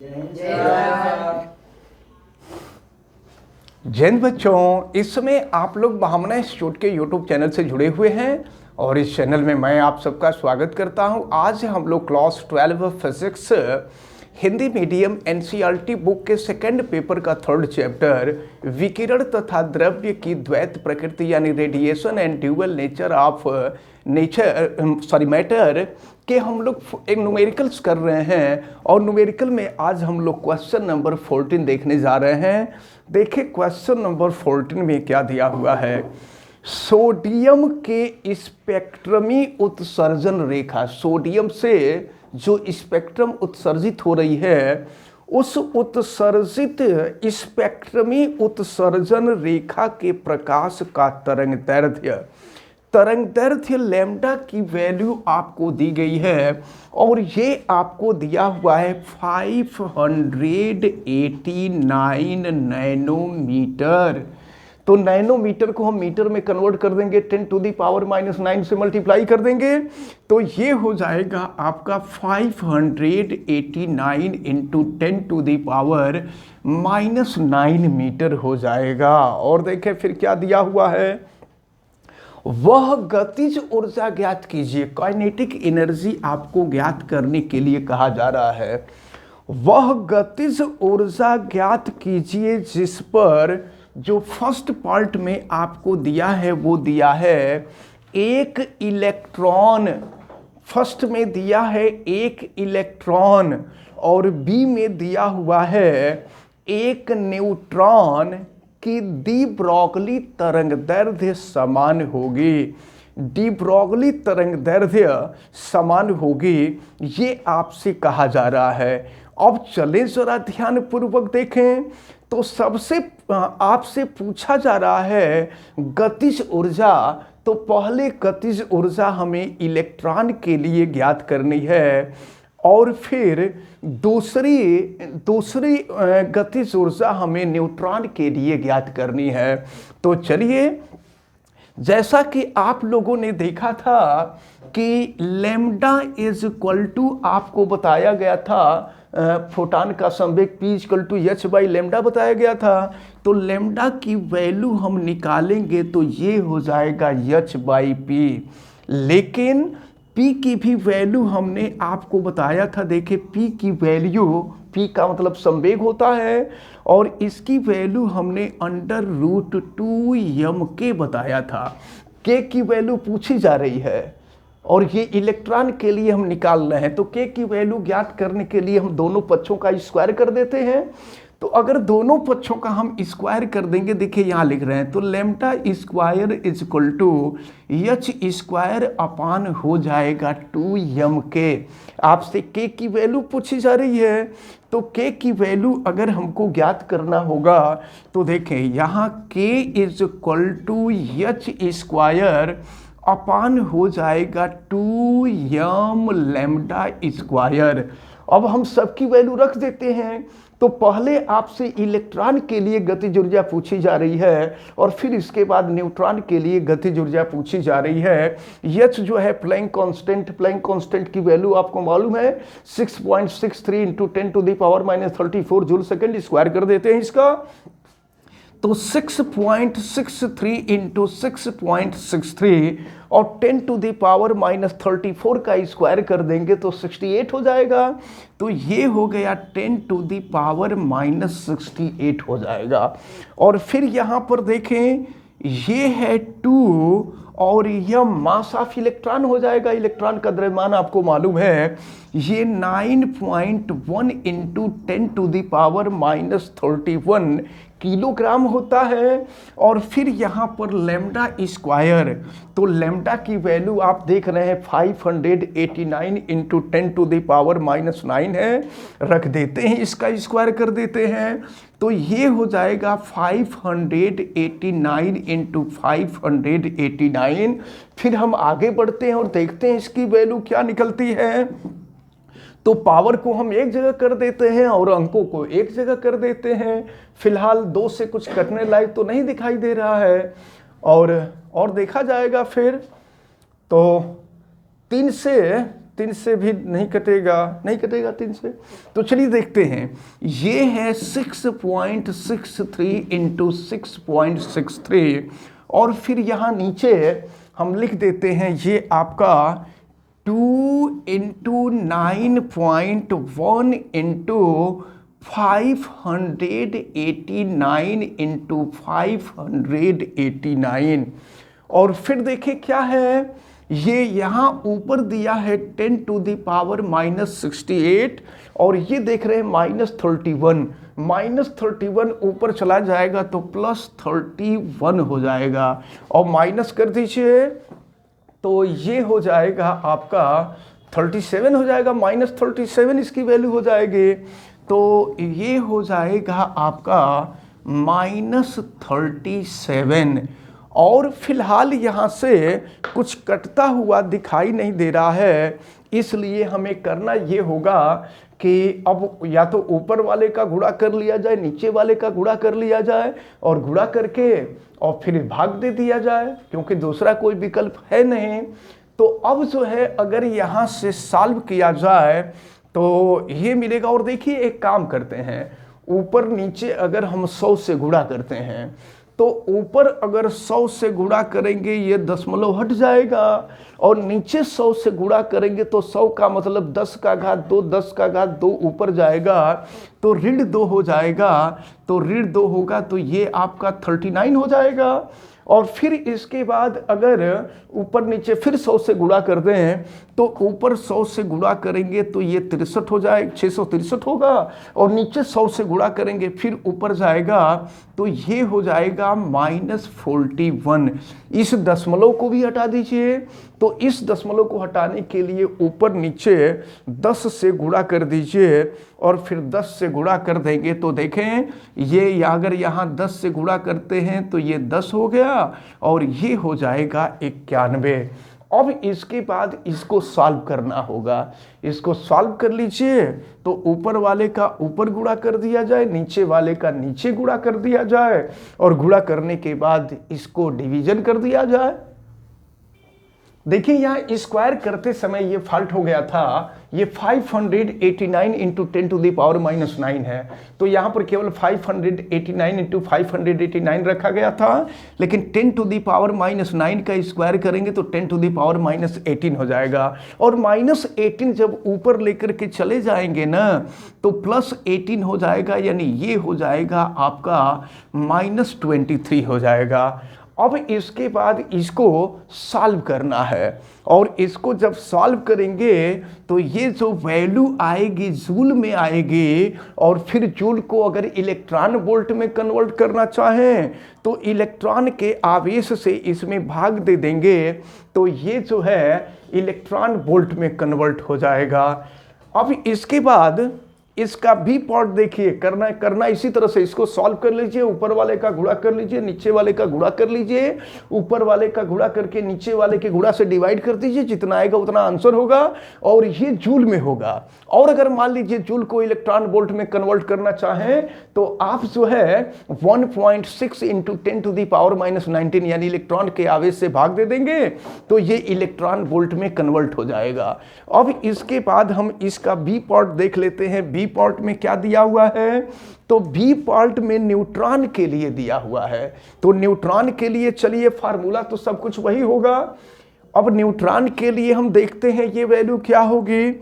जय हिंद बच्चों, इस समय आप लोग भावना इंस्टीट्यूट के यूट्यूब चैनल से जुड़े हुए हैं और इस चैनल में मैं आप सबका स्वागत करता हूं। आज हम लोग class 12 physics Hindi medium NCERT book के सेकंड पेपर का थर्ड चैप्टर विकिरण तथा द्रव्य की द्वैत प्रकृति यानी radiation and dual nature of matter के हम लोग एक न्यूमेरिकल्स कर रहे हैं। और न्यूमेरिकल में आज हम लोग क्वेश्चन नंबर 14 देखने जा रहे हैं। देखिए क्वेश्चन नंबर 14 में क्या दिया हुआ है। सोडियम के स्पेक्ट्रमी उत्सर्जन रेखा, सोडियम से जो स्पेक्ट्रम उत्सर्जित हो रही है उस उत्सर्जित स्पेक्ट्रमी उत्सर्जन रेखा के प्रकाश का तरंगदैर्घ्य लैम्डा की वैल्यू आपको दी गई है और ये आपको दिया हुआ है 589 नैनोमीटर। तो नैनोमीटर को हम मीटर में कन्वर्ट कर देंगे, 10⁻⁻9 से मल्टीप्लाई कर देंगे तो ये हो जाएगा आपका 589 इंटू 10⁻⁻9 मीटर हो जाएगा। और देखें फिर क्या दिया हुआ है, वह गतिज ऊर्जा ज्ञात कीजिए। काइनेटिक एनर्जी आपको ज्ञात करने के लिए कहा जा रहा है। वह गतिज ऊर्जा ज्ञात कीजिए जिस पर जो फर्स्ट पार्ट में आपको दिया है वो दिया है एक इलेक्ट्रॉन, फर्स्ट में दिया है एक इलेक्ट्रॉन और बी में दिया हुआ है एक न्यूट्रॉन की डी ब्रॉगली तरंगदैर्घ्य समान होगी। डी ब्रॉगली तरंगदैर्घ्य समान होगी, ये आपसे कहा जा रहा है। अब चलें जरा ध्यान पूर्वक देखें तो सबसे आपसे पूछा जा रहा है गतिज ऊर्जा। तो पहले गतिज ऊर्जा हमें इलेक्ट्रॉन के लिए ज्ञात करनी है और फिर दूसरी गतिज ऊर्जा हमें न्यूट्रॉन के लिए ज्ञात करनी है। तो चलिए, जैसा कि आप लोगों ने देखा था कि लैम्डा इज इक्वल टू आपको बताया गया था, फोटॉन का संवेग p equal to h by lambda बताया गया था। तो लैम्डा की वैल्यू हम निकालेंगे तो ये हो जाएगा h बाई पी। लेकिन p की भी वैल्यू हमने आपको बताया था। देखिए p की वैल्यू, p का मतलब संवेग होता है और इसकी वैल्यू हमने √2m के बताया था। k की वैल्यू पूछी जा रही है और ये इलेक्ट्रॉन के लिए हम निकाल रहे हैं। तो k की वैल्यू ज्ञात करने के लिए हम दोनों पक्षों का स्क्वायर कर देते हैं। तो अगर दोनों पक्षों का हम स्क्वायर कर देंगे, देखिए यहाँ लिख रहे हैं, तो lambda square is equal to h square upon हो जाएगा 2m के। आपसे k की वैल्यू पूछी जा रही है तो k की वैल्यू अगर हमको ज्ञात करना होगा तो देखें यहाँ k is equal to h square upon हो जाएगा 2m लैम्डा स्क्वायर। अब हम सबकी वैल्यू रख देते हैं। तो पहले आपसे इलेक्ट्रॉन के लिए गतिज ऊर्जा पूछी जा रही है और फिर इसके बाद न्यूट्रॉन के लिए गतिज ऊर्जा पूछी जा रही है। H जो है प्लैंक कांस्टेंट की वैल्यू आपको मालूम है 6.63 इंटू 10⁻⁻34 जूल सेकेंड। स्क्वायर कर देते हैं इसका तो 6.63 इंटू 6.63 और 10⁻⁻34 का स्क्वायर कर देंगे तो 68 हो जाएगा। तो ये हो गया 10⁻⁻68 हो जाएगा। और फिर यहाँ पर देखें ये है 2 और यह मास ऑफ इलेक्ट्रॉन हो जाएगा। इलेक्ट्रॉन का द्रव्यमान आपको मालूम है ये 9.1 इंटू 10⁻⁻31 किलोग्राम होता है। और फिर यहाँ पर लैम्डा स्क्वायर, तो लैम्डा की वैल्यू आप देख रहे हैं 589 इंटू 10⁻⁻9 है। रख देते हैं, इसका स्क्वायर कर देते हैं तो ये हो जाएगा 589 इंटू 589। फिर हम आगे बढ़ते हैं और देखते हैं इसकी वैल्यू क्या निकलती है। तो पावर को हम एक जगह कर देते हैं और अंकों को एक जगह कर देते हैं। फिलहाल 2 से कुछ कटने लायक तो नहीं दिखाई दे रहा है और देखा जाएगा फिर। तो 3 से 3 से भी नहीं कटेगा, नहीं कटेगा 3 से। तो चलिए देखते हैं, ये है 6.63 इंटू 6.63 और फिर यहाँ नीचे हम लिख देते हैं ये आपका 2 इंटू 9.1 इंटू 589 इंटू 589 और फिर देखिए क्या है, ये यहाँ ऊपर दिया है 10 टू द पावर -68 और ये देख रहे हैं -31, -31 ऊपर चला जाएगा तो +31 हो जाएगा और माइनस कर दीजिए तो ये हो जाएगा आपका 37 हो जाएगा, -37 इसकी वैल्यू हो जाएगी, तो ये हो जाएगा आपका -37 और फिलहाल यहाँ से कुछ कटता हुआ दिखाई नहीं दे रहा है, इसलिए हमें करना ये होगा कि अब या तो ऊपर वाले का गुणा कर लिया जाए, नीचे वाले का गुणा कर लिया जाए और गुणा करके और फिर भाग दे दिया जाए, क्योंकि दूसरा कोई विकल्प है नहीं। तो अब जो है अगर यहाँ से सॉल्व किया जाए तो ये मिलेगा। और देखिए एक काम करते हैं, ऊपर नीचे अगर हम 100 से गुणा करते हैं तो ऊपर अगर 100 से गुणा करेंगे ये दशमलव हट जाएगा और नीचे 100 से गुणा करेंगे तो 100 का मतलब 10 का घात 2, 10 का घात 2 ऊपर जाएगा तो -2 हो जाएगा, तो -2 होगा तो ये आपका 39 हो जाएगा। और फिर इसके बाद अगर ऊपर नीचे फिर 100 से गुणा कर दें तो ऊपर 100 से गुणा करेंगे तो ये 63 हो जाएगा, 663 होगा और नीचे 100 से गुणा करेंगे फिर ऊपर जाएगा तो ये हो जाएगा -41। इस दशमलव को भी हटा दीजिए, तो इस दशमलव को हटाने के लिए ऊपर नीचे 10 से गुणा कर दीजिए और फिर 10 से गुणा कर देंगे तो देखें ये अगर यहाँ 10 से गुणा करते हैं तो ये 10 हो गया और ये हो जाएगा 91। अब इसके बाद इसको सॉल्व करना होगा, इसको सॉल्व कर लीजिए तो ऊपर वाले का ऊपर गुणा कर दिया जाए, नीचे वाले का नीचे गुणा कर दिया जाए और गुणा करने के बाद इसको डिवीजन कर दिया जाए। देखिए यहाँ स्क्वायर करते समय ये फॉल्ट हो गया था, ये 589 इंटू 10 टू द पावर -9 है, तो यहाँ पर केवल 589 इंटू 589 रखा गया था, लेकिन 10 टू द पावर -9 का स्क्वायर करेंगे तो 10 टू द पावर -18 हो जाएगा और -18 जब ऊपर लेकर के चले जाएंगे ना तो +18 हो जाएगा, यानी ये हो जाएगा आपका -23 हो जाएगा। अब इसके बाद इसको सॉल्व करना है और इसको जब सॉल्व करेंगे तो ये जो वैल्यू आएगी जूल में आएगी और फिर जूल को अगर इलेक्ट्रॉन वोल्ट में कन्वर्ट करना चाहें तो इलेक्ट्रॉन के आवेश से इसमें भाग दे देंगे तो ये जो है इलेक्ट्रॉन वोल्ट में कन्वर्ट हो जाएगा। अब इसके बाद इसका भी पार्ट देखिए करना इसी तरह से, इसको सॉल्व कर लीजिए, ऊपर वाले का गुणा कर लीजिए, नीचे वाले का गुणा कर लीजिए, ऊपर वाले का गुणा करके नीचे वाले के गुणा से डिवाइड कर दीजिए, जितना आएगा उतना आंसर होगा और ये जूल में होगा। और अगर मान लीजिए जूल को इलेक्ट्रॉन वोल्ट में कन्वर्ट करना चाहें तो आप जो है 1.6 इंटू 10 टू द पावर -19 यानी इलेक्ट्रॉन के आवेश से भाग दे देंगे तो ये इलेक्ट्रॉन वोल्ट में कन्वर्ट हो जाएगा। अब इसके बाद हम इसका बी पार्ट देख लेते हैं। बी पार्ट में क्या दिया हुआ है, तो बी पार्ट में न्यूट्रॉन के लिए दिया हुआ है, तो न्यूट्रॉन के लिए चलिए फार्मूला तो सब कुछ वही होगा। अब न्यूट्रॉन के लिए हम देखते हैं ये वैल्यू क्या होगी,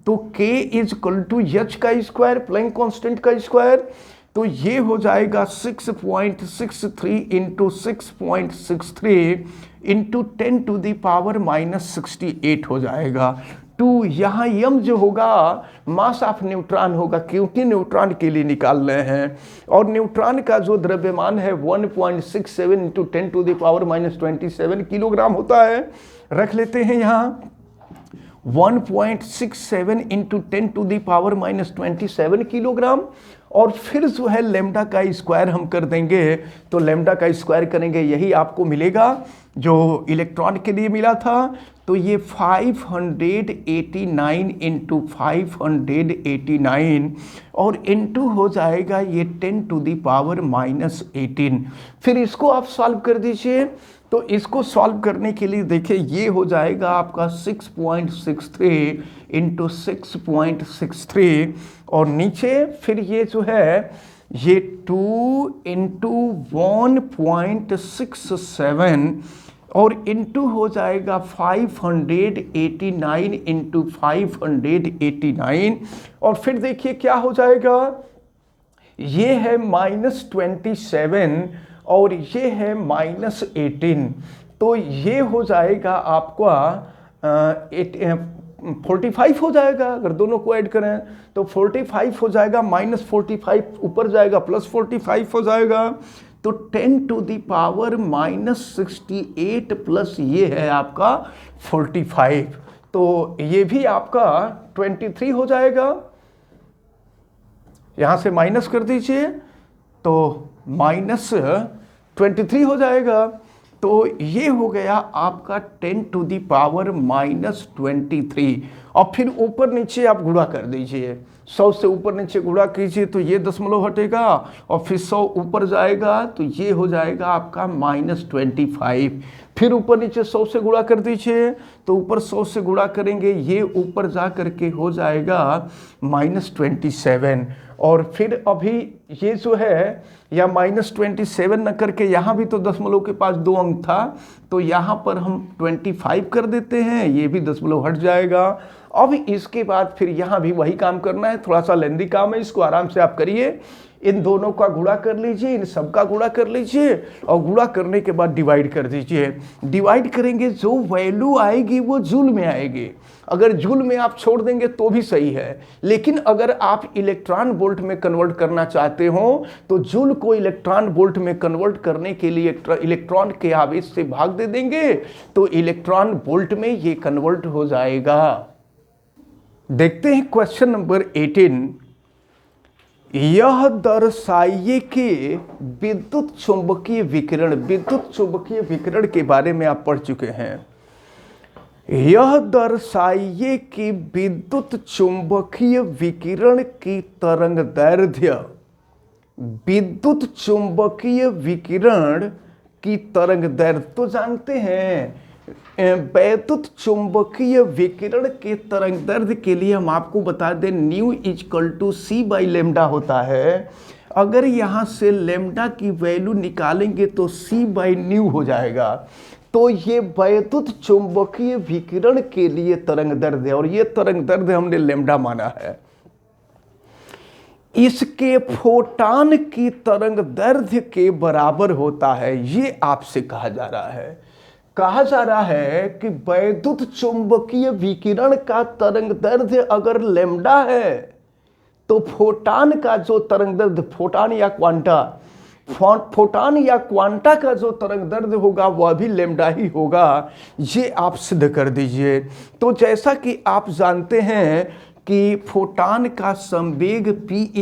तो K = H का स्क्वायर प्लैंक कांस्टेंट का स्क्वायर, तो ये हो जाएगा 6.63 into 6.63 into 10 to the power -68 हो जाएगा। 2 यहाँ m जो होगा मास ऑफ न्यूट्रॉन होगा, क्योंकि न्यूट्रॉन के लिए निकाल रहे हैं और न्यूट्रॉन का जो द्रव्यमान है 1.67 इंटू 10 टू द पावर -27 किलोग्राम होता है। रख लेते हैं यहाँ 1.67 इंटू 10 टू द पावर -27 किलोग्राम और फिर जो है लेमडा का स्क्वायर हम कर देंगे, तो लेमडा का स्क्वायर करेंगे यही आपको मिलेगा जो इलेक्ट्रॉन के लिए मिला था, तो ये 589 इंटू 589 और इंटू हो जाएगा ये 10 टू द पावर -18। फिर इसको आप सॉल्व कर दीजिए तो इसको सॉल्व करने के लिए देखिए ये हो जाएगा आपका 6.63 इंटू 6.63 और नीचे फिर ये जो है ये 2 इंटू 1.67 और इंटू हो जाएगा 589 इंटू 589 और फिर देखिए क्या हो जाएगा, ये है -27 और ये है -18, तो ये हो जाएगा आपका 45 हो जाएगा। अगर दोनों को ऐड करें तो 45 हो जाएगा, -45 ऊपर जाएगा +45 हो जाएगा, तो 10 टू द पावर -68 प्लस ये है आपका 45, तो ये भी आपका 23 हो जाएगा। यहां से माइनस कर दीजिए तो -23 हो जाएगा, तो ये हो गया आपका 10 टू द पावर -23 और फिर ऊपर नीचे आप गुणा कर दीजिए, 100 से ऊपर नीचे गुणा कीजिए तो ये दशमलव हटेगा और फिर 100 ऊपर जाएगा तो ये हो जाएगा आपका -25, फिर ऊपर नीचे 100 से गुणा कर दीजिए तो ऊपर 100 से गुणा करेंगे ये ऊपर जा करके हो जाएगा -27 और फिर अभी ये जो है या -27 न करके यहाँ भी तो दशमलव के पास 2 अंक था तो यहाँ पर हम 25 कर देते हैं, ये भी दशमलव हट जाएगा। अब इसके बाद फिर यहाँ भी वही काम करना है, थोड़ा सा लेंदी काम है, इसको आराम से आप करिए। इन दोनों का गुणा कर लीजिए, इन सब का गुणा कर लीजिए और गुणा करने के बाद डिवाइड कर दीजिए। डिवाइड करेंगे जो वैल्यू आएगी वो जूल में आएगी, अगर जूल में आप छोड़ देंगे तो भी सही है, लेकिन अगर आप इलेक्ट्रॉन वोल्ट में कन्वर्ट करना चाहते हो तो जूल को इलेक्ट्रॉन वोल्ट में कन्वर्ट करने के लिए इलेक्ट्रॉन के आवेश से भाग दे देंगे तो इलेक्ट्रॉन वोल्ट में ये कन्वर्ट हो जाएगा। देखते हैं क्वेश्चन नंबर 18। यह दर्शाइए कि विद्युत चुंबकीय विकिरण के बारे में आप पढ़ चुके हैं। यह दर्शाइए कि विद्युत चुंबकीय विकिरण की तरंगदैर्ध्य तो जानते हैं वैद्युत चुंबकीय विकिरण के तरंगदैर्ध्य के लिए हम आपको बता दें न्यू = c/λ होता है। अगर यहाँ से लैम्डा की वैल्यू निकालेंगे तो c/ν हो जाएगा, तो ये वैद्युत चुंबकीय विकिरण के लिए तरंगदैर्ध्य और ये तरंगदैर्ध्य हमने लैम्डा माना है। इसके फोटान की तरंगदैर्ध्य के बराबर होता है, ये आपसे कहा जा रहा है। कहा जा रहा है कि वैद्युत चुंबकीय विकिरण का तरंगदैर्ध्य अगर लैम्डा है तो फोटान का जो तरंगदैर्ध्य फोटान या क्वांटा का जो तरंगदैर्ध्य होगा वह भी लैम्डा ही होगा, ये आप सिद्ध कर दीजिए। तो जैसा कि आप जानते हैं कि फोटान का संवेग p =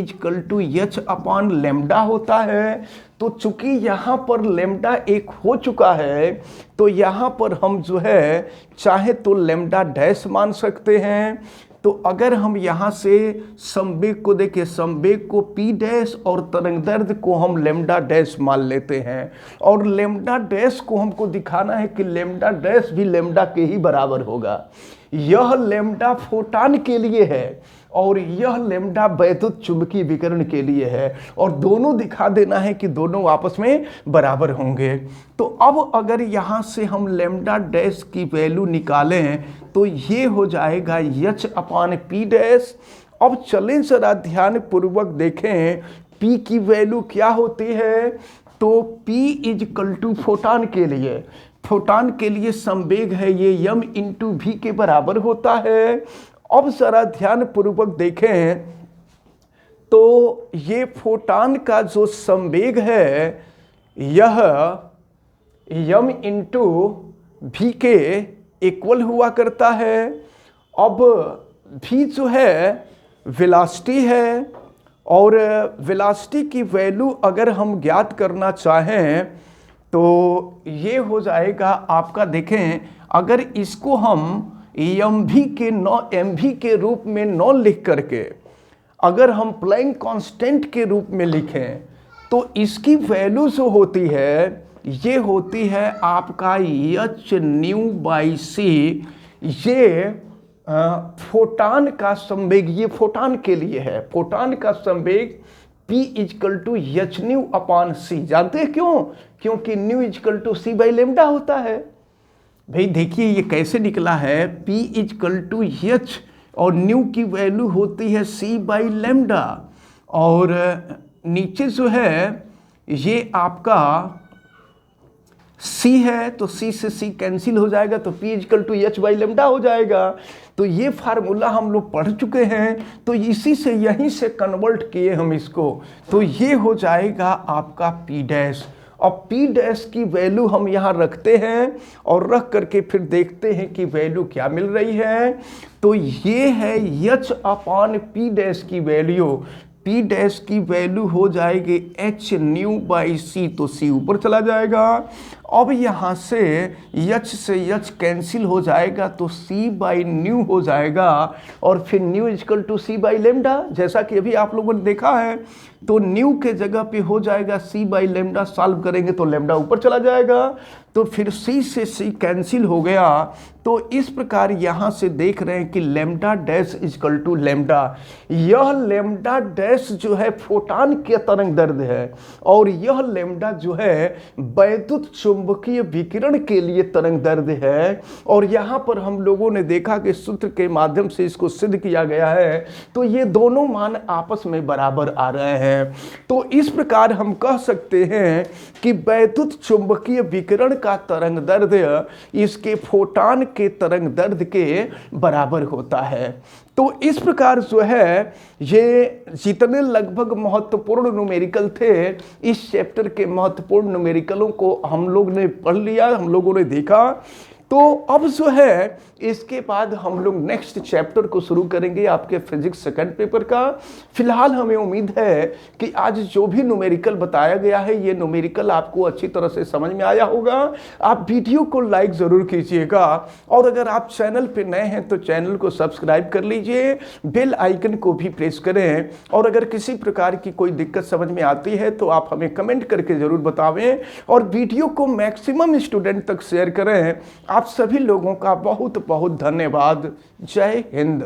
h/λ होता है, तो चूंकि यहाँ पर लैम्डा 1 हो चुका है तो यहाँ पर हम जो है चाहे तो लैम्डा डैश मान सकते हैं। तो अगर हम यहाँ से संवेग को देखें, संवेग को p डैश और तरंगदैर्ध्य को हम लैम्डा डैश मान लेते हैं और लैम्डा डैश को हमको दिखाना है कि लैम्डा डैश भी लैम्डा के ही बराबर होगा। यह लैम्डा फोटान के लिए है और यह लैम्डा वैद्युत चुंबकीय विकिरण के लिए है और दोनों दिखा देना है कि दोनों आपस में बराबर होंगे। तो अब अगर यहाँ से हम लैम्डा डैश की वैल्यू निकालें तो ये हो जाएगा h/p डैश। अब चलें जरा ध्यान पूर्वक देखें p की वैल्यू क्या होती है, तो p = फोटान के लिए संवेग है ये m × v के बराबर होता है। अब जरा ध्यान पूर्वक देखें तो ये फोटान का जो संवेग है यह m × v के इक्वल हुआ करता है। अब v जो है वेलोसिटी है और वेलोसिटी की वैल्यू अगर हम ज्ञात करना चाहें तो ये हो जाएगा आपका, देखें अगर इसको हम mv के रूप में न लिख करके अगर हम प्लैंक कांस्टेंट के रूप में लिखें तो इसकी वैल्यू जो होती है ये होती है आपका एच न्यू बाई सी। ये फोटान का संवेग, ये फोटान के लिए है। फोटान का संवेग P equal to H nu upon C. जानते हैं क्यों? क्योंकि nu equal to C by lambda होता है। भाई देखिए ये कैसे निकला है, P इजकल टू एच और न्यू की वैल्यू होती है सी बाई लेमडा, और नीचे जो है ये आपका C है, तो C से C कैंसिल हो जाएगा, तो P equal to h by lambda हो जाएगा। तो ये फार्मूला हम लोग पढ़ चुके हैं, तो इसी से यहीं से कन्वर्ट किए हम इसको, तो ये हो जाएगा आपका P डैश। और P डैश की वैल्यू हम यहाँ रखते हैं और रख करके फिर देखते हैं कि वैल्यू क्या मिल रही है। तो ये है H अपॉन P डैश की वैल्यू। P डैश की वैल्यू हो जाएगी एच न्यू बाई सी, तो C ऊपर चला जाएगा। अब यहाँ से H से H कैंसिल हो जाएगा, तो C बाई न्यू हो जाएगा, और फिर nu equal to C by lambda, जैसा कि अभी आप लोगों ने देखा है। तो न्यू के जगह पे हो जाएगा C बाई लेमडा, सॉल्व करेंगे तो लेमडा ऊपर चला जाएगा, तो फिर C से C कैंसिल हो गया। तो इस प्रकार यहाँ से देख रहे हैं कि lambda dash equal to lambda. यह लेमडा डैश जो है फोटान के तरंग दैर्ध्य है, और यह लेमडा जो है वैद्युत चुंबकीय विकिरण के लिए तरंग दैर्ध्य है। और यहाँ पर हम लोगों ने देखा कि सूत्र के माध्यम से इसको सिद्ध किया गया है, तो ये दोनों मान आपस में बराबर आ रहे हैं। तो इस प्रकार हम कह सकते हैं कि वैद्युत चुंबकीय विकिरण का तरंग दैर्ध्य इसके फोटान के तरंग दैर्ध्य के बराबर होता है। तो इस प्रकार जो है ये जितने लगभग महत्वपूर्ण न्यूमेरिकल थे, इस चैप्टर के महत्वपूर्ण न्यूमेरिकलों को हम लोग ने पढ़ लिया, हम लोगों ने देखा। तो अब जो है इसके बाद हम लोग नेक्स्ट चैप्टर को शुरू करेंगे आपके फिजिक्स सेकंड पेपर का। फिलहाल हमें उम्मीद है कि आज जो भी न्यूमेरिकल बताया गया है, ये न्यूमेरिकल आपको अच्छी तरह से समझ में आया होगा। आप वीडियो को लाइक ज़रूर कीजिएगा, और अगर आप चैनल पे नए हैं तो चैनल को सब्सक्राइब कर लीजिए, बेल आइकन को भी प्रेस करें। और अगर किसी प्रकार की कोई दिक्कत समझ में आती है तो आप हमें कमेंट करके ज़रूर बतावें, और वीडियो को मैक्सिमम स्टूडेंट तक शेयर करें। आप सभी लोगों का बहुत बहुत धन्यवाद। जय हिंद।